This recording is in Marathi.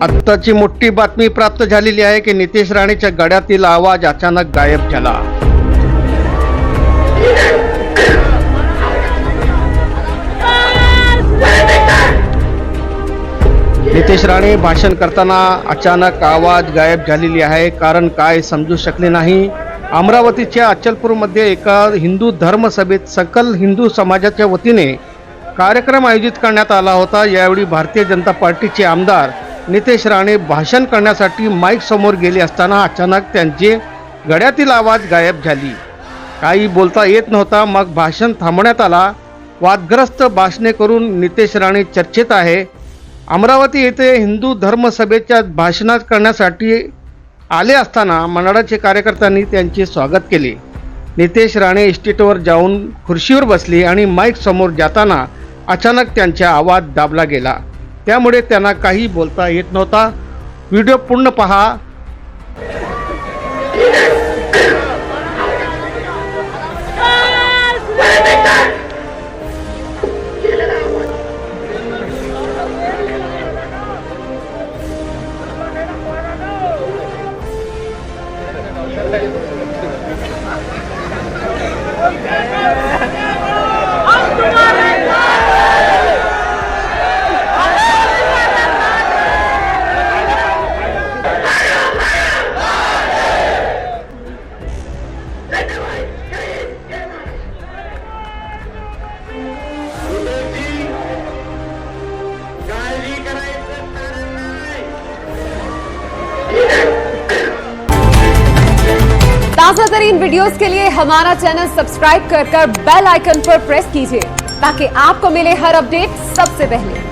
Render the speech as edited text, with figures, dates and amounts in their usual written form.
आत्ताची मोठी बातमी प्राप्त झालेली आहे की नितेश राणेच्या गळ्यातील आवाज अचानक गायब झाला। नितेश राणे भाषण करताना अचानक आवाज गायब झालेली आहे। कारण काय समजू शकले नाही। अमरावतीच्या अचलपूरमध्ये एका हिंदू धर्मसभेत सकल हिंदू समाजाच्या वतीने कार्यक्रम आयोजित करण्यात आला होता। यावेळी भारतीय जनता पार्टीचे आमदार नितेश राणे भाषण करण्यासाठी माईक समोर गेले असताना अचानक त्यांचे गळ्यातील आवाज गायब झाली। काही बोलता येत नव्हता। मग भाषण थांबवण्यात आला। वादग्रस्त भाषणे करून नितेश राणे चर्चेत आहे। अमरावती येथे हिंदू धर्मसभेच्या भाषण करण्यासाठी आले असताना मंडळाचे कार्यकर्त्यांनी त्यांचे स्वागत केले। नितेश राणे इस्टेटवर जाऊन खुर्चीवर बसले आणि माईक समोर जाताना अचानक त्यांचा आवाज दाबला गेला। त्यामुळे त्यांना काही बोलता येत नव्हता। व्हिडिओ पूर्ण पहा। ताजा तरीन वीडियोस के लिए हमारा चैनल सब्सक्राइब कर बेल आइकन पर प्रेस कीजिए ताकि आपको मिले हर अपडेट सबसे पहले।